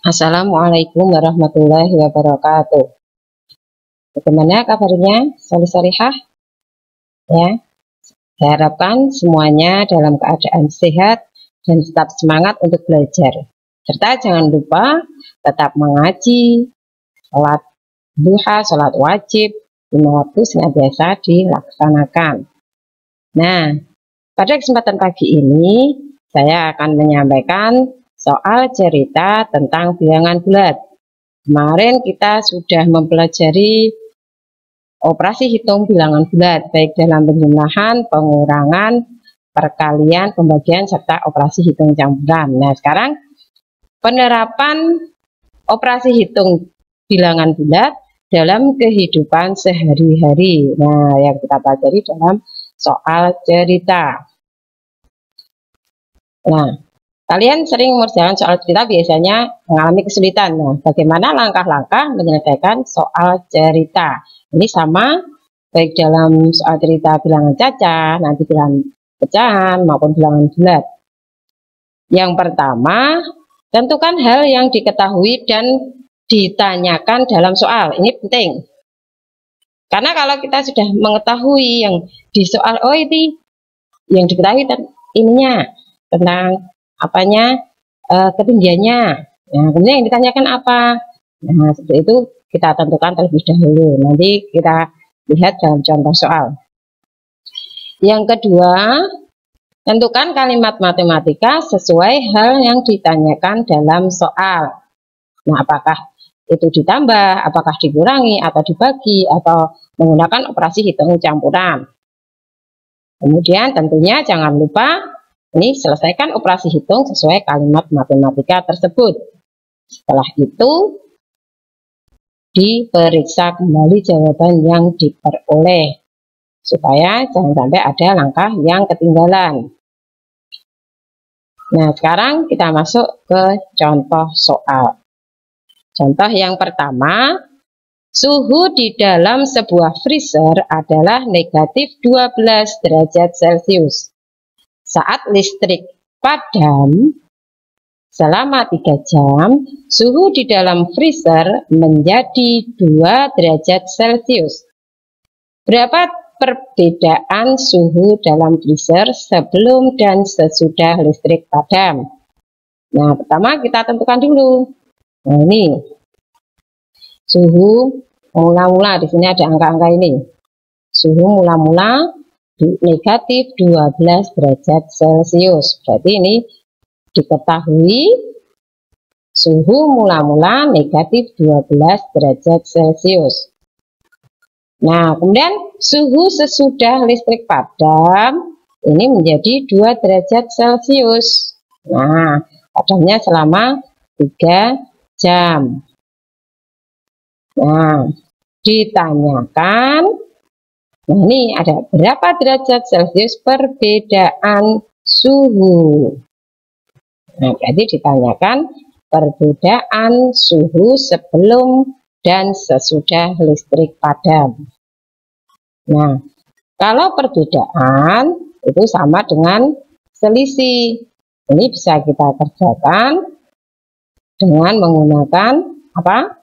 Assalamualaikum warahmatullahi wabarakatuh. Bagaimana kabarnya, solih-solihah? Ya, saya harapkan semuanya dalam keadaan sehat dan tetap semangat untuk belajar. Serta jangan lupa tetap mengaji, sholat duha, sholat wajib, lima waktu senantiasa dilaksanakan. Nah, pada kesempatan pagi ini saya akan menyampaikan soal cerita tentang bilangan bulat. Kemarin kita sudah mempelajari operasi hitung bilangan bulat, baik dalam penjumlahan, pengurangan, perkalian, pembagian, serta operasi hitung campuran. Nah, sekarang penerapan operasi hitung bilangan bulat dalam kehidupan sehari-hari. Nah, yang kita pelajari dalam soal cerita. Nah, kalian sering mengerjakan soal cerita biasanya mengalami kesulitan. Nah, bagaimana langkah-langkah menyelesaikan soal cerita? Ini sama baik dalam soal cerita bilangan cacah, nanti bilangan pecahan maupun bilangan bulat. Yang pertama, tentukan hal yang diketahui dan ditanyakan dalam soal. Ini penting. Karena kalau kita sudah mengetahui yang di soal, oh ini yang diketahui ininya tentang apanya, ketinggiannya. Nah, kemudian yang ditanyakan apa? Nah, seperti itu kita tentukan terlebih dahulu. Nanti kita lihat dalam contoh soal. Yang kedua, tentukan kalimat matematika sesuai hal yang ditanyakan dalam soal. Nah, apakah itu ditambah, apakah dikurangi, atau dibagi, atau menggunakan operasi hitung campuran. Kemudian tentunya jangan lupa ini selesaikan operasi hitung sesuai kalimat matematika tersebut. Setelah itu diperiksa kembali jawaban yang diperoleh supaya jangan sampai ada langkah yang ketinggalan. Nah, sekarang kita masuk ke contoh soal. Contoh yang pertama, suhu di dalam sebuah freezer adalah negatif 12 derajat Celcius. Saat listrik padam selama 3 jam, suhu di dalam freezer menjadi 2 derajat Celcius. Berapa perbedaan suhu dalam freezer sebelum dan sesudah listrik padam? Nah, pertama kita tentukan dulu. Nah, ini suhu mula-mula, di sini ada angka-angka ini. Suhu mula-mula negatif 12 derajat Celcius. Berarti ini diketahui suhu mula-mula negatif 12 derajat Celcius. Nah, kemudian suhu sesudah listrik padam ini menjadi 2 derajat Celcius. Nah, padamnya selama 3 jam. Nah, ditanyakan, nah, ini ada berapa derajat Celcius perbedaan suhu. Nah, berarti ditanyakan perbedaan suhu sebelum dan sesudah listrik padam. Nah, kalau perbedaan itu sama dengan selisih. Ini bisa kita kerjakan dengan menggunakan apa?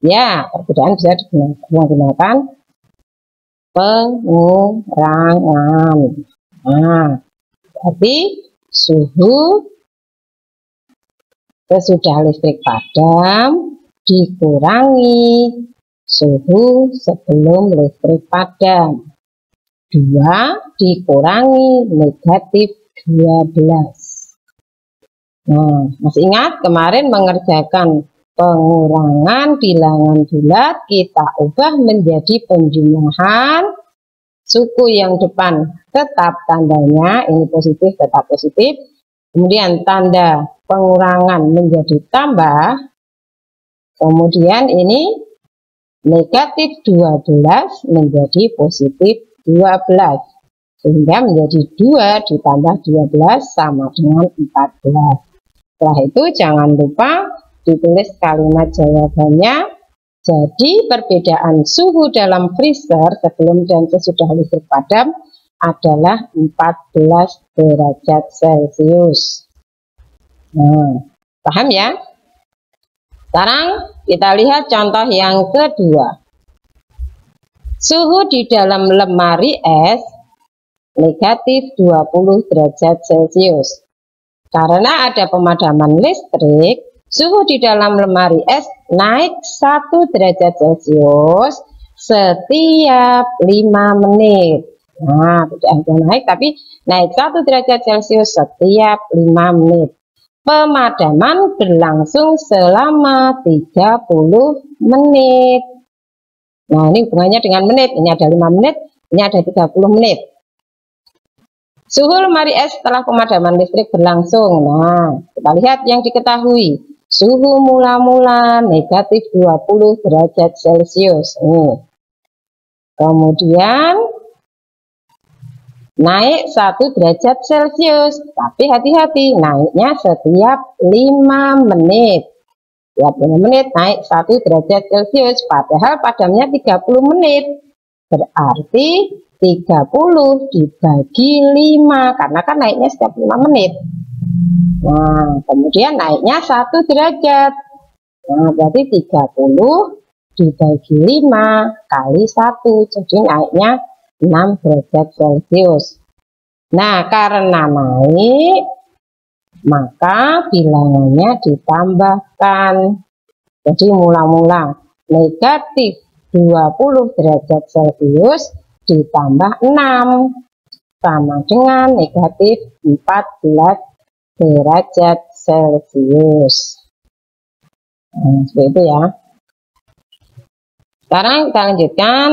Ya, perbedaan bisa menggunakan pengurangan. Nah, berarti suhu sesudah listrik padam dikurangi suhu sebelum listrik padam. 2 dikurangi negatif 12. Nah, masih ingat kemarin mengerjakan pengurangan bilangan bulat, kita ubah menjadi penjumlahan. Suku yang depan tetap tandanya, ini positif tetap positif. Kemudian tanda pengurangan menjadi tambah. Kemudian ini negatif 12 menjadi positif 12. Sehingga menjadi 2 ditambah 12 sama dengan 14. Setelah itu jangan lupa ditulis kalimat jawabannya. Jadi perbedaan suhu dalam freezer sebelum dan sesudah listrik padam adalah 14 derajat Celcius. Nah, paham ya? Sekarang kita lihat contoh yang kedua. Suhu di dalam lemari es negatif 20 derajat Celcius. Karena ada pemadaman listrik, suhu di dalam lemari es naik 1 derajat Celcius setiap 5 menit. Nah, tidak hanya naik, tapi naik 1 derajat Celcius setiap 5 menit. Pemadaman berlangsung selama 30 menit. Nah, ini hubungannya dengan menit. Ini ada 5 menit, ini ada 30 menit. Suhu lemari es setelah pemadaman listrik berlangsung. Nah, kita lihat yang diketahui. Suhu mula-mula negatif 20 derajat Celcius. Kemudian naik 1 derajat Celcius. Tapi hati-hati, naiknya setiap 5 menit. Setiap 5 menit naik 1 derajat Celcius. Padahal padamnya 30 menit. Berarti 30 dibagi 5, karena kan naiknya setiap 5 menit. Nah, kemudian naiknya 1 derajat. Nah, berarti 30 dibagi 5 kali 1, jadi naiknya 6 derajat Celcius. Nah, karena naik, maka bilangannya ditambahkan. Jadi mula-mula negatif 20 derajat Celcius ditambah 6 sama dengan negatif 14 derajat Celcius. Nah, seperti itu ya. Sekarang kita lanjutkan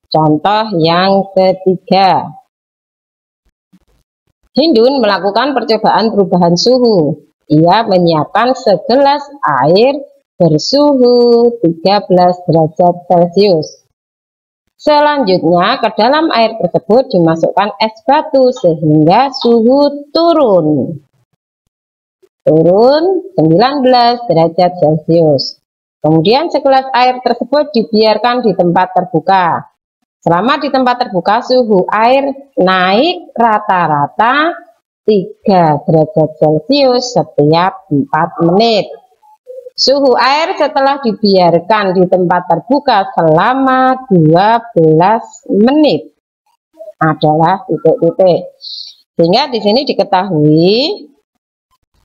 contoh yang ketiga. Hindun melakukan percobaan perubahan suhu. Ia menyiapkan segelas air bersuhu 13 derajat Celcius. Selanjutnya ke dalam air tersebut dimasukkan es batu sehingga suhu turun 19 derajat Celcius. Kemudian segelas air tersebut dibiarkan di tempat terbuka. Selama di tempat terbuka, suhu air naik rata-rata 3 derajat Celcius setiap 4 menit. Suhu air setelah dibiarkan di tempat terbuka selama 12 menit adalah titik-titik. Sehingga di sini diketahui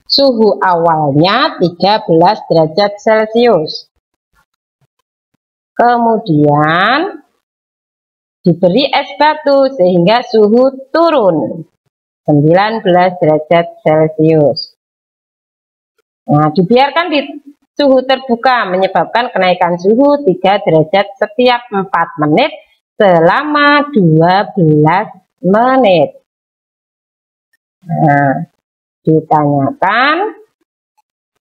suhu awalnya 13 derajat Celcius. Kemudian diberi es batu sehingga suhu turun 19 derajat Celcius. Nah, dibiarkan di suhu terbuka menyebabkan kenaikan suhu 3 derajat setiap 4 menit selama 12 menit. Nah, ditanyakan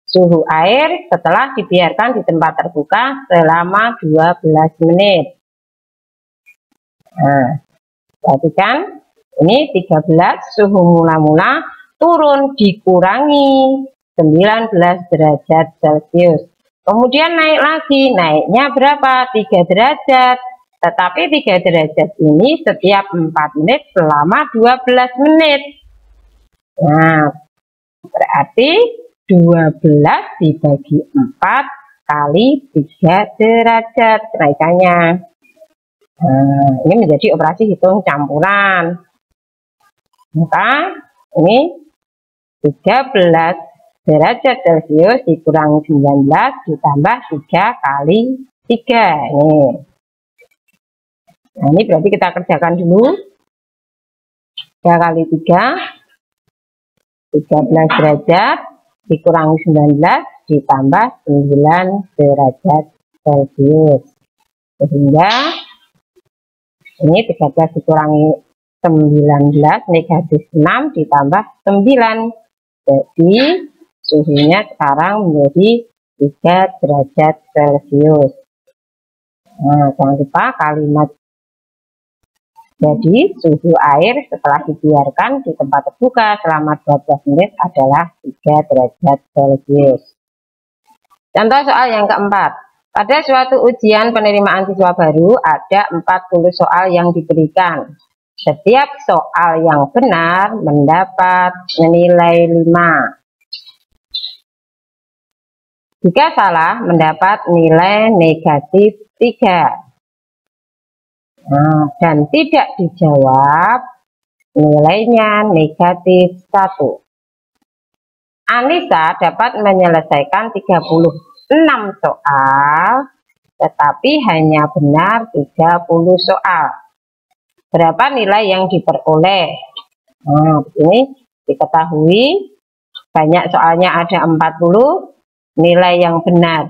suhu air setelah dibiarkan di tempat terbuka selama 12 menit. Nah, perhatikan ini 13, suhu mula-mula turun dikurangi 19 derajat Celcius. Kemudian naik lagi, naiknya berapa? 3 derajat. Tetapi 3 derajat ini setiap 4 menit selama 12 menit. Nah, berarti 12 dibagi 4 kali 3 derajat kenaikannya. Nah, ini menjadi operasi hitung campuran. Maka ini 13 derajat Celcius dikurangi 19 ditambah 3 kali 3. Nah, ini berarti kita kerjakan dulu. 3 kali 3, 13 derajat dikurangi 19 ditambah 9 derajat Celcius. Sehingga ini 13 dikurangi 19 negatif 6 ditambah 9. Jadi suhunya sekarang menjadi 3 derajat Celcius. Nah, jangan lupa kalimat. Jadi suhu air setelah dibiarkan di tempat terbuka selama 12 menit adalah 3 derajat Celcius. Contoh soal yang keempat. Pada suatu ujian penerimaan siswa baru ada 40 soal yang diberikan. Setiap soal yang benar mendapat nilai 5. Jika salah, mendapat nilai negatif 3. Nah, dan tidak dijawab, nilainya negatif 1. Anissa dapat menyelesaikan 36 soal, tetapi hanya benar 30 soal. Berapa nilai yang diperoleh? Nah, ini diketahui banyak soalnya ada 40, nilai yang benar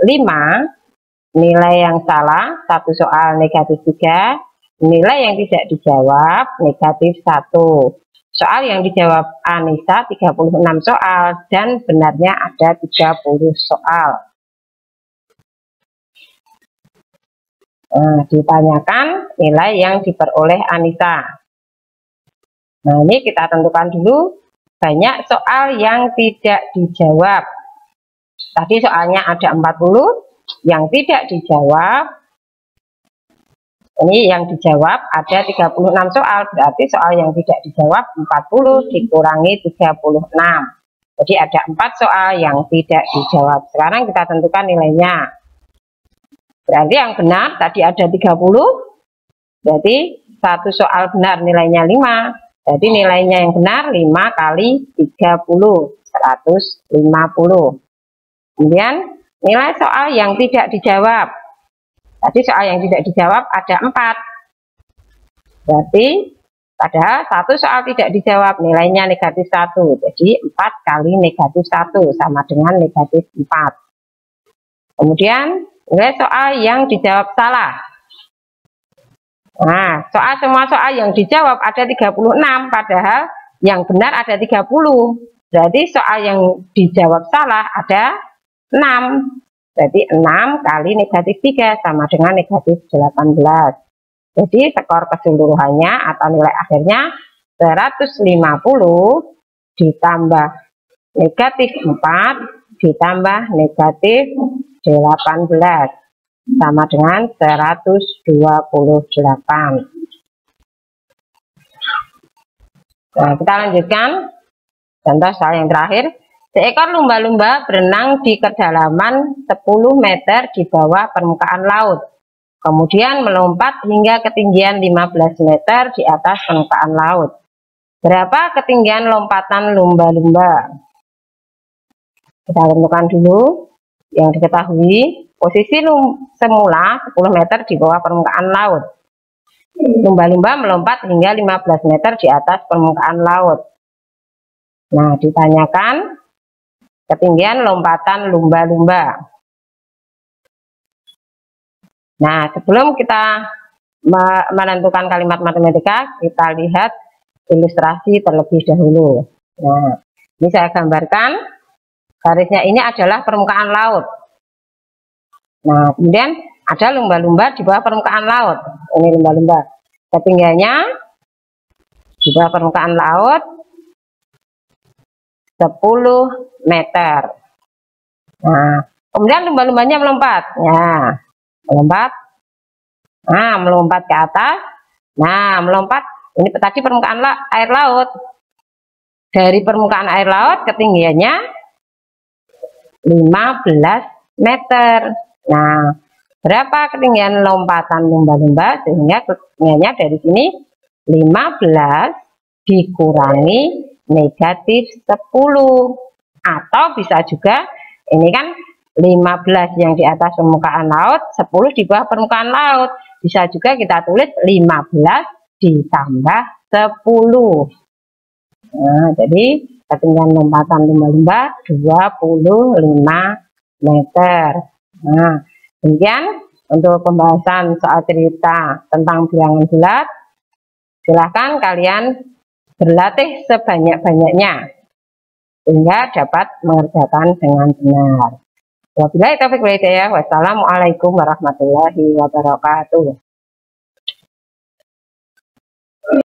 5, nilai yang salah 1 soal negatif 3, nilai yang tidak dijawab negatif 1. Soal yang dijawab Anissa 36 soal dan benarnya ada 30 soal. Nah, ditanyakan nilai yang diperoleh Anissa. Nah, ini kita tentukan dulu. Banyak soal yang tidak dijawab. Tadi soalnya ada 40, yang tidak dijawab. Ini yang dijawab ada 36 soal, berarti soal yang tidak dijawab 40 dikurangi 36. Jadi ada 4 soal yang tidak dijawab. Sekarang kita tentukan nilainya. Berarti yang benar tadi ada 30, berarti 1 soal benar nilainya 5. Jadi nilainya yang benar 5 kali 30, 150. Kemudian nilai soal yang tidak dijawab. Tadi soal yang tidak dijawab ada 4. Berarti padahal 1 soal tidak dijawab nilainya negatif 1. Jadi 4 kali negatif 1 sama dengan negatif 4. Kemudian nilai soal yang dijawab salah. Nah, semua soal yang dijawab ada 36, padahal yang benar ada 30. Berarti soal yang dijawab salah ada 6. Berarti 6 kali negatif 3 sama dengan negatif 18. Jadi skor keseluruhannya atau nilai akhirnya 150 ditambah negatif 4 ditambah negatif 18 sama dengan 128. Nah, kita lanjutkan contoh soal yang terakhir. Seekor lumba-lumba berenang di kedalaman 10 meter di bawah permukaan laut. Kemudian melompat hingga ketinggian 15 meter di atas permukaan laut. Berapa ketinggian lompatan lumba-lumba? Kita tentukan dulu yang diketahui. Posisi semula 10 meter di bawah permukaan laut. Lumba-lumba melompat hingga 15 meter di atas permukaan laut. Nah, ditanyakan ketinggian lompatan lumba-lumba. Nah, sebelum kita menentukan kalimat matematika, kita lihat ilustrasi terlebih dahulu. Nah, ini saya gambarkan. Garisnya ini adalah permukaan laut. Nah, kemudian ada lumba-lumba di bawah permukaan laut. Ini lumba-lumba. Ketinggiannya di bawah permukaan laut 10 meter. Nah, kemudian lumba-lumbanya melompat. Ya, melompat. Nah, melompat ke atas. Nah, melompat. Ini tadi permukaan air laut. Dari permukaan air laut ketinggiannya 15 meter. Nah, berapa ketinggian lompatan lumba-lumba? Sehingga ketinggiannya dari sini 15 dikurangi negatif 10. Atau bisa juga, ini kan 15 yang di atas permukaan laut, 10 di bawah permukaan laut. Bisa juga kita tulis 15 ditambah 10. Nah, jadi ketinggian lompatan lumba-lumba 25 meter. Nah, kemudian untuk pembahasan soal cerita tentang bilangan bulat, silahkan kalian berlatih sebanyak-banyaknya sehingga dapat mengerjakan dengan benar. Wabillahi taufiq wal hidayah. Wassalamualaikum warahmatullahi wabarakatuh.